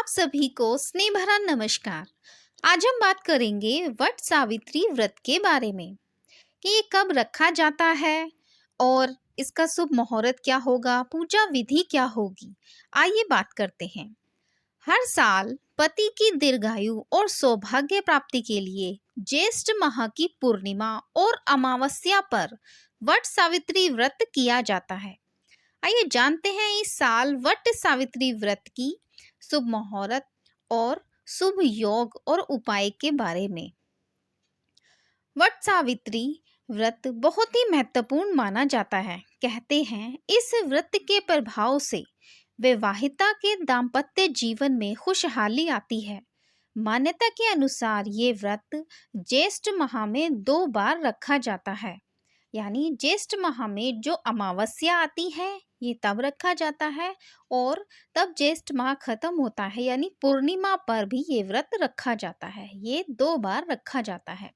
सभी को स्नेह भरा नमस्कार। आज हम बात करेंगे वट सावित्री व्रत के बारे में कि ये कब रखा जाता है और इसका शुभ मुहूर्त क्या होगा, पूजा विधि क्या होगी। आइए बात करते हैं। हर साल पति की दीर्घायु और सौभाग्य प्राप्ति के लिए ज्येष्ठ माह की पूर्णिमा और अमावस्या पर वट सावित्री व्रत किया जाता है। आइए जानते हैं इस साल वट सावित्री व्रत की शुभ मुहूर्त और शुभ योग और उपाय के बारे में। वट सावित्री व्रत बहुत ही महत्वपूर्ण माना जाता है। कहते हैं इस व्रत के प्रभाव से वैवाहिता के दाम्पत्य जीवन में खुशहाली आती है। मान्यता के अनुसार ये व्रत ज्येष्ठ माह में 2 बार रखा जाता है। यानी ज्येष्ठ माह में जो अमावस्या आती है ये तब रखा जाता है और तब ज्येष्ठ माह खत्म होता है यानी पूर्णिमा पर भी ये व्रत रखा जाता है। ये 2 बार रखा जाता है।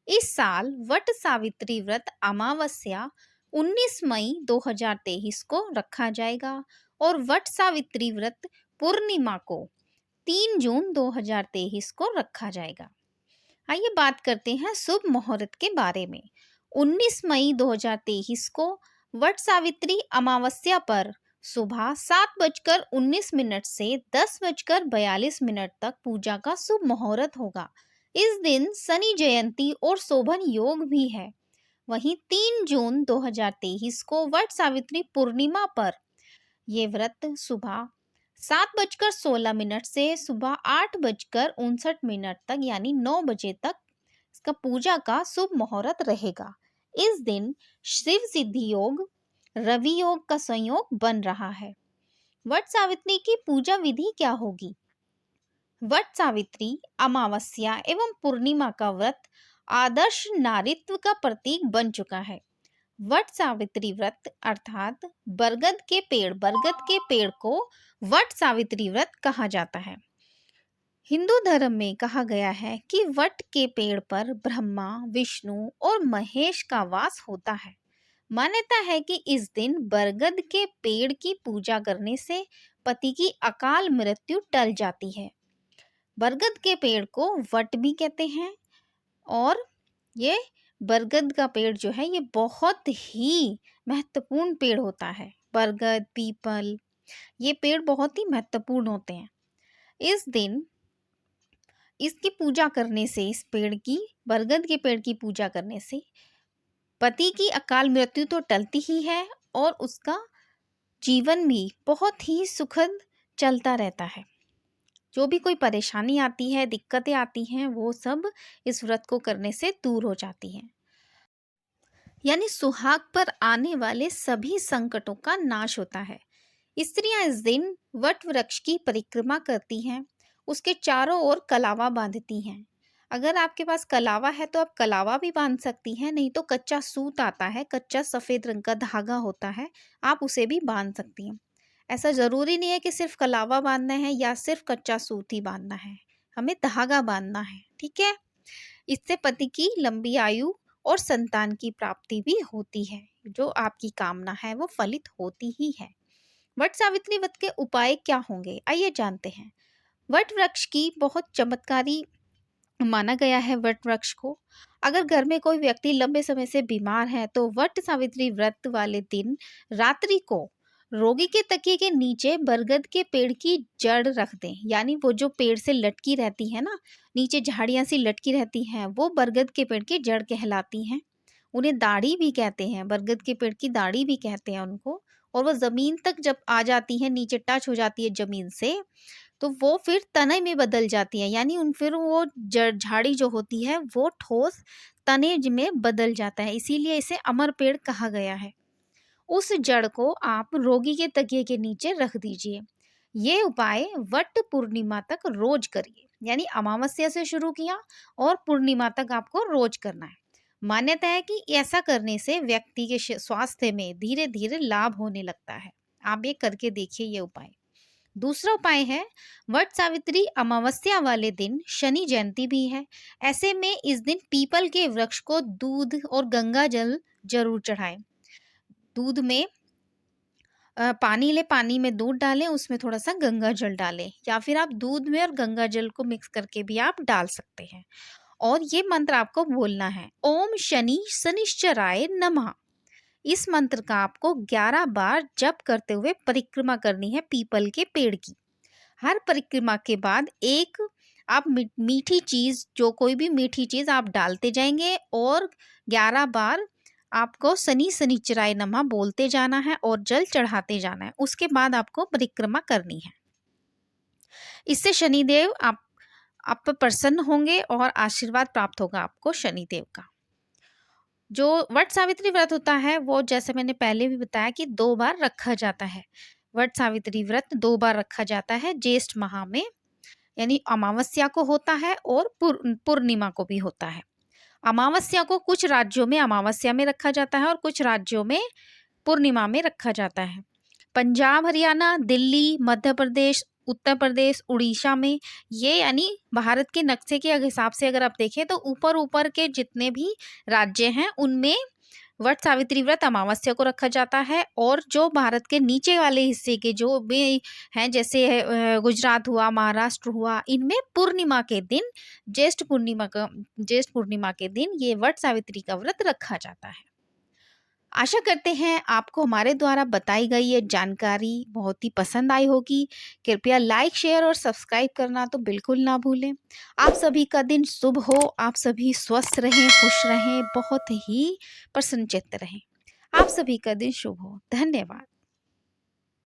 इस साल वट सावित्री व्रत अमावस्या 19 मई 2023 को रखा जाएगा और वट सावित्री व्रत पूर्णिमा को 3 जून 2023 को रखा जाएगा। आइए बात करते हैं शुभ मुहूर्त के बारे में। 19 मई 2023 को वट सावित्री अमावस्या पर सुबह 7:19 से 10:42 तक पूजा का शुभ मुहूर्त होगा। इस दिन शनि जयंती और शोभन योग भी है। वहीं 3 जून 2023 को वट सावित्री पूर्णिमा पर यह व्रत सुबह 7:16 से सुबह 8:59 तक यानी 9 बजे तक इसका पूजा का शुभ मुहूर्त रहेगा। इस दिन शिव सिद्धि योग, रवि योग का संयोग बन रहा है। वट सावित्री की पूजा विधि क्या होगी? वट सावित्री अमावस्या एवं पूर्णिमा का व्रत आदर्श नारीत्व का प्रतीक बन चुका है। वट सावित्री व्रत अर्थात बरगद के पेड़ को वट सावित्री व्रत कहा जाता है। हिंदू धर्म में कहा गया है कि वट के पेड़ पर ब्रह्मा, विष्णु और महेश का वास होता है। मान्यता है कि इस दिन बरगद के पेड़ की पूजा करने से पति की अकाल मृत्यु टल जाती है। बरगद के पेड़ को वट भी कहते हैं और ये बरगद का पेड़ जो है ये बहुत ही महत्वपूर्ण पेड़ होता है। बरगद, पीपल ये पेड़ बहुत ही महत्वपूर्ण होते हैं। इस दिन इसकी पूजा करने से, इस पेड़ की, बरगद के पेड़ की पूजा करने से पति की अकाल मृत्यु तो टलती ही है और उसका जीवन भी बहुत ही सुखद चलता रहता है। जो भी कोई परेशानी आती है, दिक्कतें आती हैं, वो सब इस व्रत को करने से दूर हो जाती हैं। यानी सुहाग पर आने वाले सभी संकटों का नाश होता है। स्त्रियां इस दिन वट वृक्ष की परिक्रमा करती हैं, उसके चारों ओर कलावा बांधती हैं। अगर आपके पास कलावा है तो आप कलावा भी बांध सकती हैं, नहीं तो कच्चा सूत आता है, कच्चा सफ़ेद रंग का धागा होता है, आप उसे भी बांध सकती हैं। ऐसा ज़रूरी नहीं है कि सिर्फ कलावा बांधना है या सिर्फ कच्चा सूत ही बांधना है, हमें धागा बांधना है, ठीक है। इससे पति की लंबी आयु और संतान की प्राप्ति भी होती है। जो आपकी कामना है वो फलित होती ही है। वट सावित्री व्रत के उपाय क्या होंगे, आइए जानते हैं। वट वृक्ष की बहुत चमत्कारी माना गया है वट वृक्ष को। अगर घर में कोई व्यक्ति लंबे समय से बीमार है तो वट सावित्री व्रत वाले दिन रात्रि को रोगी के तकिए के नीचे बरगद के पेड़ की जड़ रख दें। यानी वो जो पेड़ से लटकी रहती है ना, नीचे झाड़ियाँ सी लटकी रहती हैं, वो बरगद के पेड़ की जड़ कहलाती हैं। उन्हें दाढ़ी भी कहते हैं, बरगद के पेड़ की दाढ़ी भी कहते हैं उनको। और वो ज़मीन तक जब आ जाती है, नीचे टच हो जाती है ज़मीन से, तो वो फिर तने में बदल जाती है। यानी फिर वो झाड़ी जो होती है वो ठोस तने में बदल जाता है, इसीलिए इसे अमर पेड़ कहा गया है। उस जड़ को आप रोगी के तकिए के नीचे रख दीजिए। ये उपाय वट पूर्णिमा तक रोज करिए। यानी अमावस्या से शुरू किया और पूर्णिमा तक आपको रोज करना है। मान्यता है कि ऐसा करने से व्यक्ति के स्वास्थ्य में धीरे धीरे लाभ होने लगता है। आप ये करके देखिए ये उपाय। दूसरा उपाय है, वट सावित्री अमावस्या वाले दिन शनि जयंती भी है। ऐसे में इस दिन पीपल के वृक्ष को दूध और गंगा जल जरूर चढ़ाएं। दूध में पानी लें, पानी में दूध डालें, उसमें थोड़ा-सा गंगा जल डालें या फिर आप दूध में और गंगा जल को मिक्स करके भी आप डाल सकते हैं। और ये मंत्र आपको बोलना है, ओम शनि शनिश्चराय नमः। इस मंत्र का आपको 11 बार जप करते हुए परिक्रमा करनी है पीपल के पेड़ की। हर परिक्रमा के बाद एक आप मीठी चीज़, जो कोई भी मीठी चीज़ आप डालते जाएँगे और 11 बार आपको शनि शनिश्चराय नमः बोलते जाना है और जल चढ़ाते जाना है। उसके बाद आपको परिक्रमा करनी है। इससे शनिदेव आप पर प्रसन्न होंगे और आशीर्वाद प्राप्त होगा आपको शनिदेव का। जो वट सावित्री व्रत होता है वो, जैसे मैंने पहले भी बताया, कि 2 बार रखा जाता है। वट सावित्री व्रत 2 बार रखा जाता है ज्येष्ठ माह में, यानी अमावस्या को होता है और पूर्णिमा को भी होता है। अमावस्या को कुछ राज्यों में अमावस्या में रखा जाता है और कुछ राज्यों में पूर्णिमा में रखा जाता है। पंजाब, हरियाणा, दिल्ली, मध्य प्रदेश, उत्तर प्रदेश, उड़ीसा में, ये यानी भारत के नक्शे के हिसाब से अगर आप देखें तो ऊपर-ऊपर के जितने भी राज्य हैं उनमें वट सावित्री व्रत अमावस्या को रखा जाता है, और जो भारत के नीचे वाले हिस्से के जो भी हैं, जैसे गुजरात हुआ, महाराष्ट्र हुआ, इनमें पूर्णिमा के दिन, ज्येष्ठ पूर्णिमा के दिन ये वट सावित्री का व्रत रखा जाता है। आशा करते हैं आपको हमारे द्वारा बताई गई ये जानकारी बहुत ही पसंद आई होगी। कृपया लाइक, शेयर और सब्सक्राइब करना तो बिल्कुल ना भूलें। आप सभी का दिन शुभ हो, आप सभी स्वस्थ रहें, खुश रहें, बहुत ही प्रसन्नचित्त रहें। आप सभी का दिन शुभ हो। धन्यवाद।